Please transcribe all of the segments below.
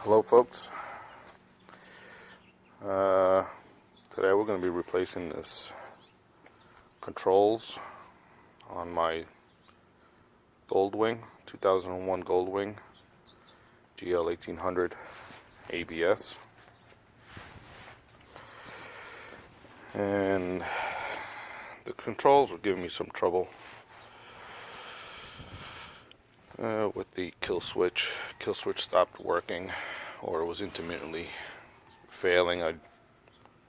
Hello folks, today we're going to be replacing this controls on my Goldwing, 2001 Goldwing GL1800 ABS, and the controls were giving me some trouble with the kill switch. Kill switch stopped working, or it was intermittently failing. I'd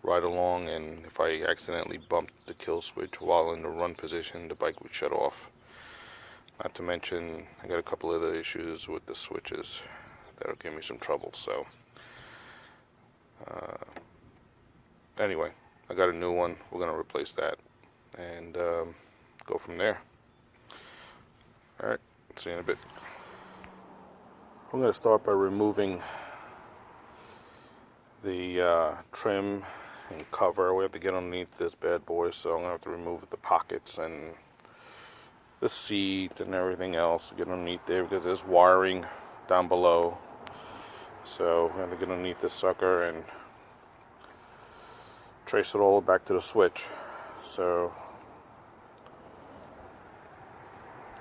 ride along, and if I accidentally bumped the kill switch while in the run position, the bike would shut off. Not to mention, I got a couple other issues with the switches that'll give me some trouble. So anyway, I got a new one. We're gonna replace that and go from there. Alright, see you in a bit. I'm going to start by removing the trim and cover. We have to get underneath this bad boy, so I'm going to have to remove the pockets and the seat and everything else to get underneath there, because there's wiring down below. So we have to get underneath this sucker and trace it all back to the switch. So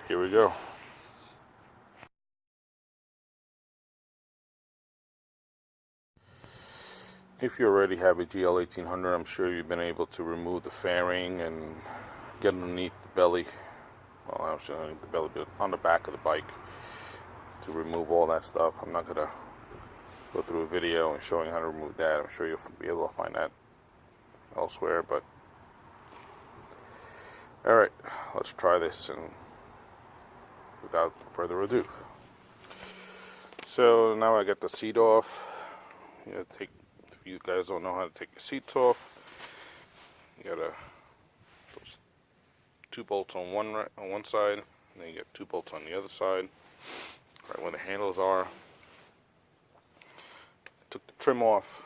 here we go. If you already have a GL1800, I'm sure you've been able to remove the fairing and get underneath the belly. Well, actually underneath the belly, but on the back of the bike to remove all that stuff. I'm not going to go through a video and showing how to remove that. I'm sure you'll be able to find that elsewhere, but alright, let's try this and without further ado. So now I got the seat off. If you guys don't know how to take your seats off, you got those 2 bolts on one side, and then you get 2 bolts on the other side, right where the handles are. I took the trim off,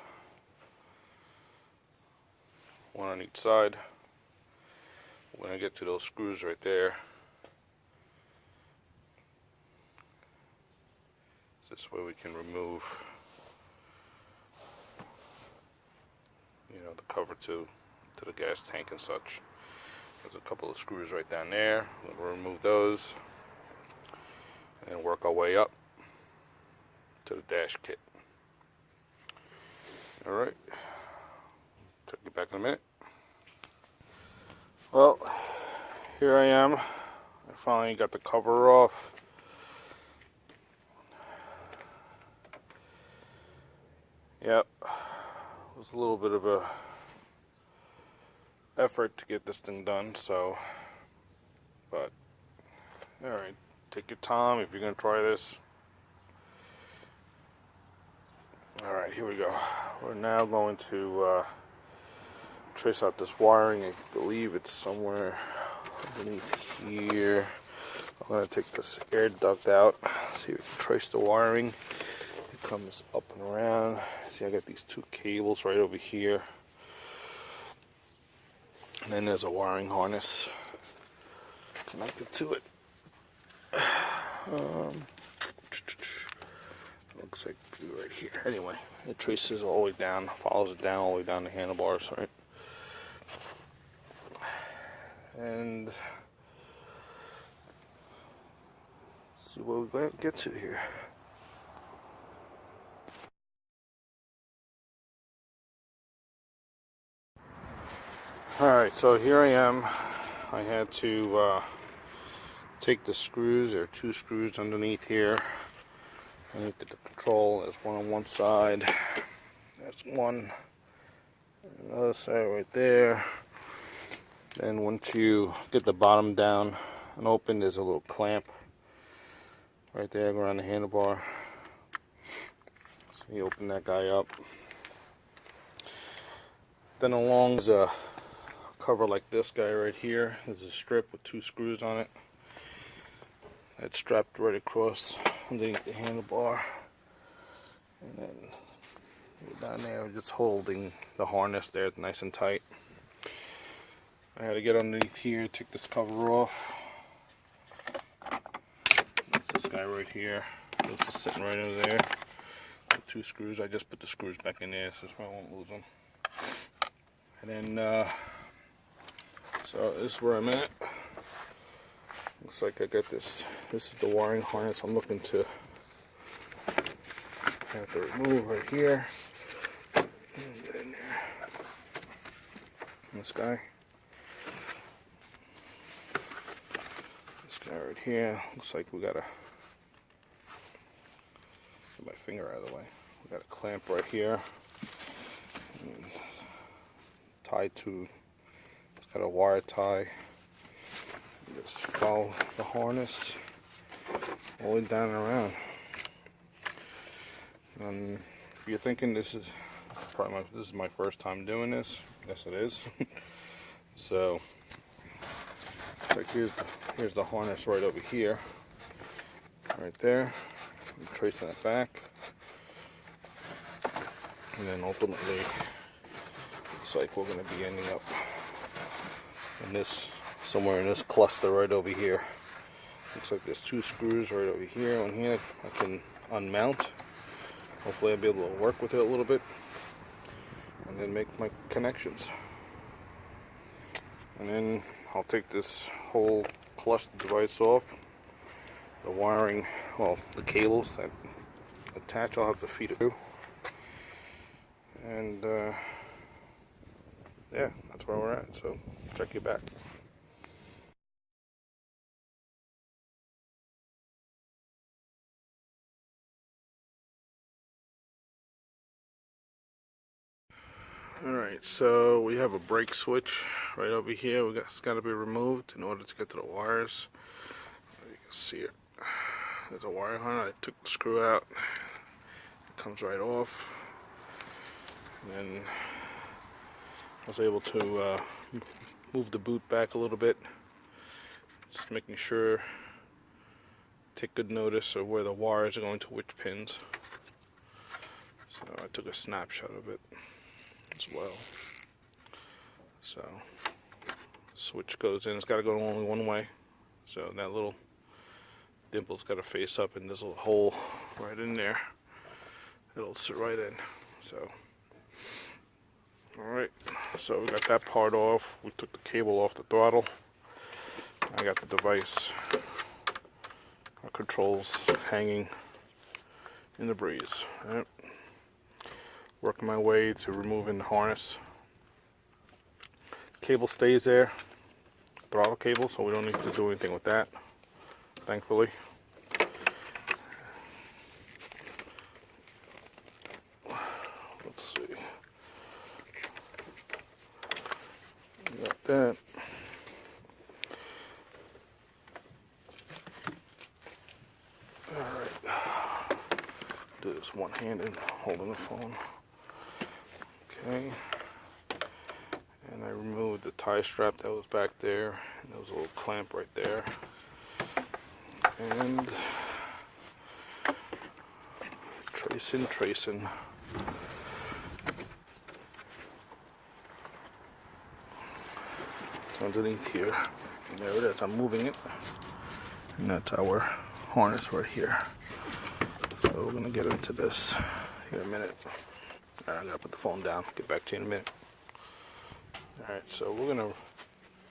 one on each side. When I get to those screws right there, this way we can remove, the cover to the gas tank and such. There's a couple of screws right down there. We'll remove those and work our way up to the dash kit. Alright, check you back in a minute. Well, here I am. I finally got the cover off. Yep, it was a little bit of a effort to get this thing done, but alright, take your time if you're going to try this. Alright, here we go. We're now going to trace out this wiring. I believe it's somewhere underneath here. I'm going to take this air duct out, see if we can trace the wiring. It comes up and around. See, I got these 2 cables right over here. And then there's a wiring harness connected to it. Looks like right here. Anyway, it traces all the way down, follows it down all the way down the handlebars, right? And see what we get to here. Alright, so here I am. I had to take the screws. There are 2 screws underneath here. Underneath the control, there's one on one side. There's one on the other side right there. Then once you get the bottom down and open, there's a little clamp right there around the handlebar. So you open that guy up. Then along there's a cover like this guy right here. There's a strip with 2 screws on it. It's strapped right across underneath the handlebar. And then down there, just holding the harness there nice and tight. I had to get underneath here, take this cover off. That's this guy right here. It's just sitting right over there. 2 screws. I just put the screws back in there so I won't lose them. And then, so this is where I'm at. Looks like I got this. This is the wiring harness I'm looking to have to remove right here. Get in there. This guy. This guy right here. Looks like we gotta get my finger out of the way. We got a clamp right here. And tied to. It's got a wire tie. Just follow the harness all the way down and around. And if you're thinking this is my first time doing this, yes it is. So it's like here's the harness right over here, right there. I'm tracing it back, and then ultimately it's like we're going to be ending up in this. Somewhere in this cluster right over here. Looks like there's 2 screws right over here. On here I can unmount. Hopefully I'll be able to work with it a little bit and then make my connections. And then I'll take this whole cluster device off. The wiring, well, the cables that attach, I'll have to feed it through. And yeah, that's where we're at. So check you back. Alright, so we have a brake switch right over here. It's got to be removed in order to get to the wires. You can see it. There's a wire harness. I took the screw out. It comes right off. And then I was able to move the boot back a little bit. Just making sure, take good notice of where the wires are going to which pins. So I took a snapshot of it as well. So switch goes in. It's got to go only one way. So that little dimple's got to face up, and there's a little hole right in there. It'll sit right in. So alright, so we got that part off. We took the cable off the throttle. I got the device, our controls hanging in the breeze. Right. Working my way to removing the harness. Cable stays there, throttle cable, so we don't need to do anything with that, thankfully. Let's see. Got that. Alright. Do this one-handed, holding the phone. Okay, and I removed the tie strap that was back there, and there was a little clamp right there, and tracing. It's underneath here, and there it is. I'm moving it, and that's our harness right here. So we're gonna get into this here in a minute. Alright, I gotta put the phone down. Get back to you in a minute. Alright, so we're gonna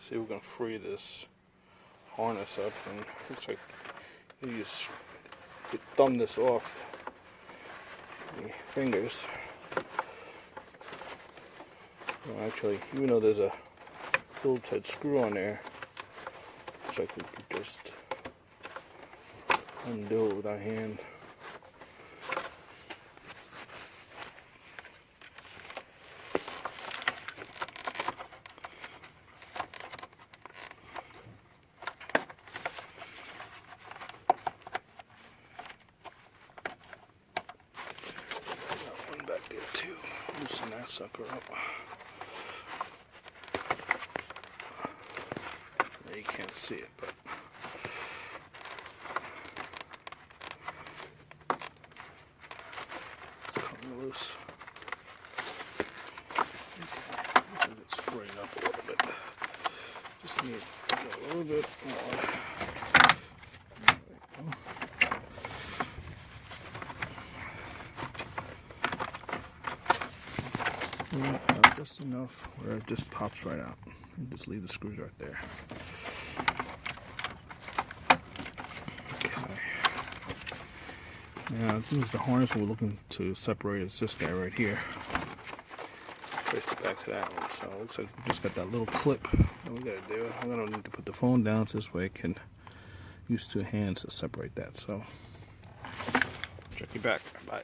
see if we can free this harness up, and it looks like you just thumb this off your fingers. Well, actually, even though there's a Phillips head screw on there, looks like we could just undo it with our hand. Loosen that sucker up. You can't see it, but it's coming loose. Okay, it's freeing up a little bit. Just need a little bit more. just enough where it just pops right out. And just leave the screws right there. Okay. Now, this is the harness we're looking to separate. It's this guy right here. Trace it back to that one. So it looks like we just got that little clip that we gotta do. I'm gonna need to put the phone down so this way I can use two hands to separate that. So check you back. Bye.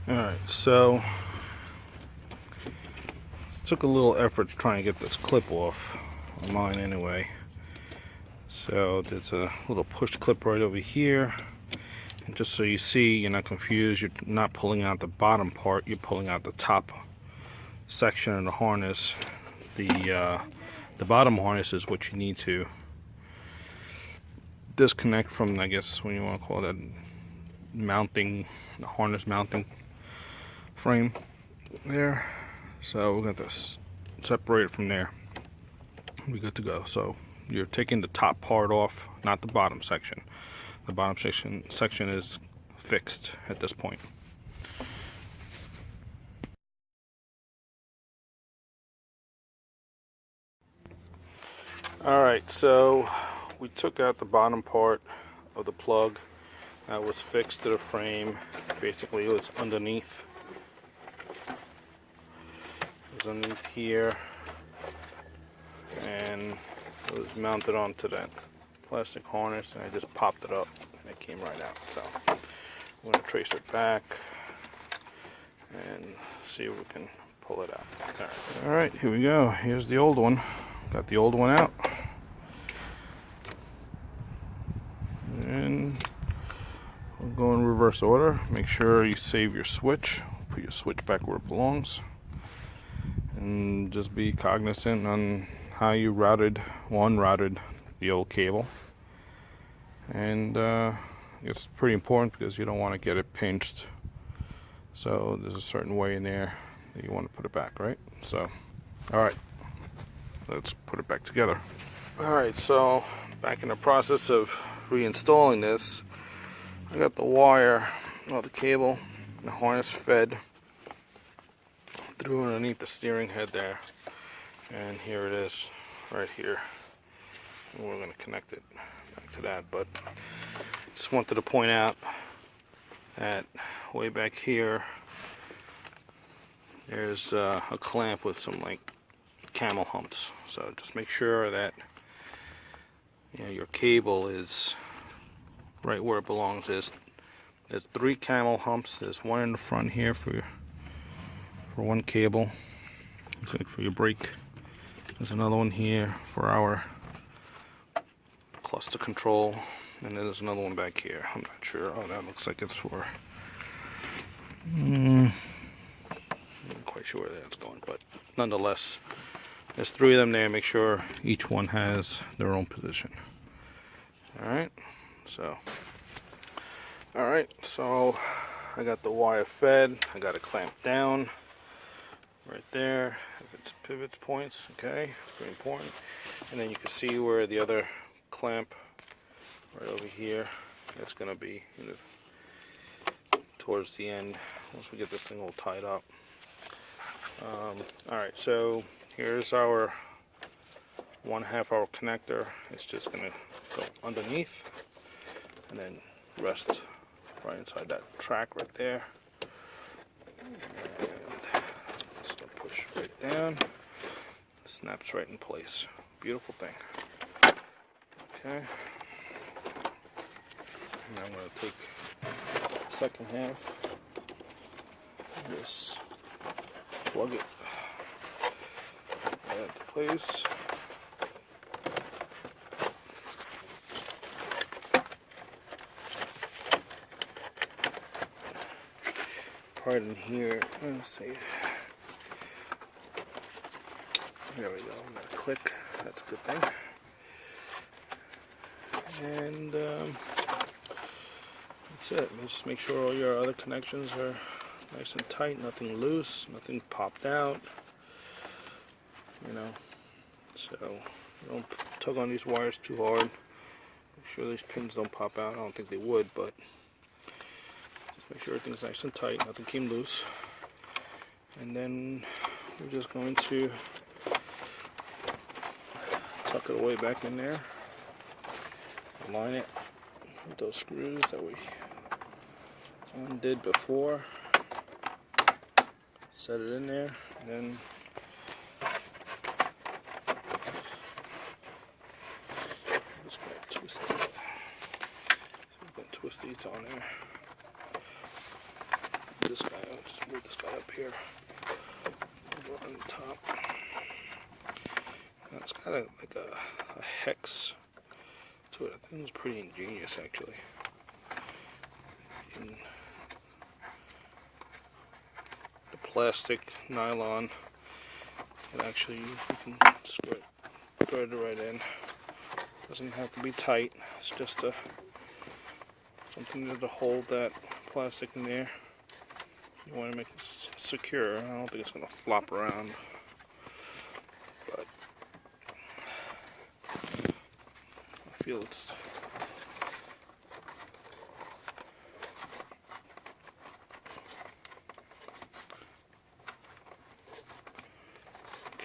Alright, so it took a little effort to try and get this clip off on mine anyway. So there's a little push clip right over here. And just so you see, you're not confused, you're not pulling out the bottom part, you're pulling out the top section of the harness. The bottom harness is what you need to disconnect from, I guess, what you want to call that, mounting, the harness mounting frame there. So we're going to separate it from there. We're good to go. So you're taking the top part off, not the bottom section. The bottom section is fixed at this point. Alright, so we took out the bottom part of the plug that was fixed to the frame. Basically it was underneath. It was underneath here, and it was mounted onto that plastic harness, and I just popped it up and it came right out. So I'm going to trace it back and see if we can pull it out. Alright, here we go. Here's the old one. Got the old one out. And we'll go in reverse order. Make sure you save your switch. Put your switch back where it belongs. And just be cognizant on how you unrouted the old cable. And it's pretty important because you don't want to get it pinched. So there's a certain way in there that you want to put it back, right? So, alright. Let's put it back together. Alright, so back in the process of reinstalling this, I got the wire, the cable, the harness fed through underneath the steering head there, and here it is, right here. And we're going to connect it back to that, but just wanted to point out that way back here, there's a clamp with some like camel humps. So just make sure that your cable is right where it belongs. There's 3 camel humps. There's one in the front here for one cable. Looks like for your brake. There's another one here for our cluster control, and then there's another one back here. I'm not sure. Oh, that looks like it's for. I'm not quite sure where that's going, but nonetheless, there's 3 of them there. Make sure each one has their own position. Alright, so I got the wire fed. I got it clamped down right there. If it's pivot points, okay, it's pretty important. And then you can see where the other clamp right over here, it's going to be towards the end once we get this thing all tied up. Alright, so here's our 1/2 hour connector. It's just going to go underneath and then rest right inside that track right there. And it's going to push right down. Snaps right in place. Beautiful thing. Okay. And I'm going to take the second half of this, plug it right into place. Part in here, let's see. There we go. I'm gonna click. That's a good thing. And that's it. Just make sure all your other connections are nice and tight, nothing loose, nothing popped out. So don't tug on these wires too hard. Make sure these pins don't pop out. I don't think they would, but just make sure everything's nice and tight, nothing came loose. And then we're just going to tuck it away back in there, align it with those screws that we undid before, set it in there, and then just going to twist it. So we can twist these on there. This guy, I'll just move this guy up here, over on the top. Now it's got like a hex to it. I think it's pretty ingenious, actually. The plastic nylon, and actually you can thread it right in. Doesn't have to be tight. It's just something to hold that plastic in there. You want to make it secure. I don't think it's going to flop around, but I feel it's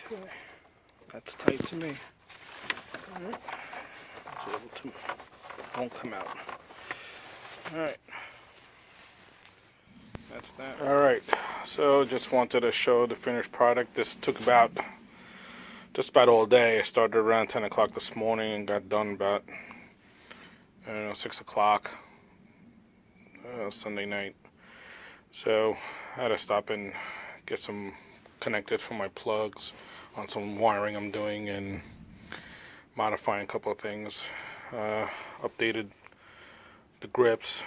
okay. That's tight to me. All right, it's able to, won't come out. All right. That's that. Alright, so just wanted to show the finished product. This took just about all day. I started around 10 o'clock this morning and got done about, I don't know, 6 o'clock Sunday night. So I had to stop and get some connectors for my plugs on some wiring I'm doing and modifying a couple of things. Updated the grips.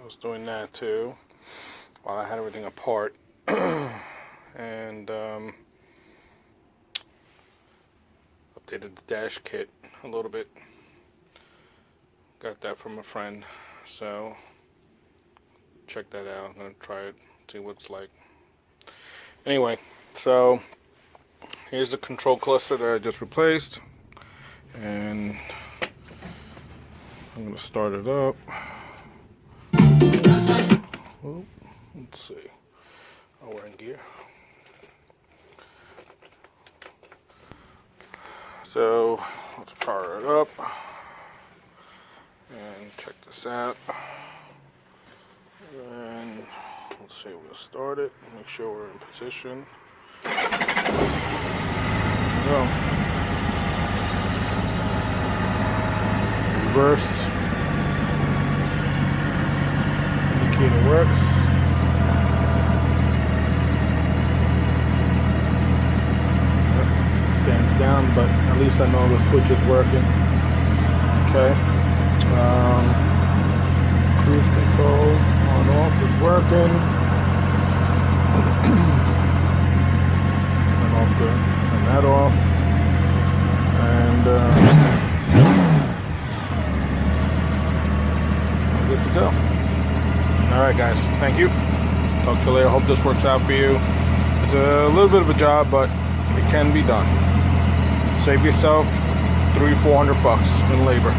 I was doing that too while I had everything apart. And updated the dash kit a little bit. Got that from a friend, so check that out. I'm gonna try it, see what it's like. Anyway, so here's the control cluster that I just replaced, and I'm gonna start it up. Well, let's see. Oh, we're in gear. So let's power it up and check this out. And let's see, we'll start it. Make sure we're in position. So, reverse. Indicator works. Stands down, but at least I know the switch is working. Okay. Cruise control on off is working. Turn that off. And we're good to go. Alright guys, thank you. Talk to you later. Hope this works out for you. It's a little bit of a job, but it can be done. Save yourself $300-400 in labor.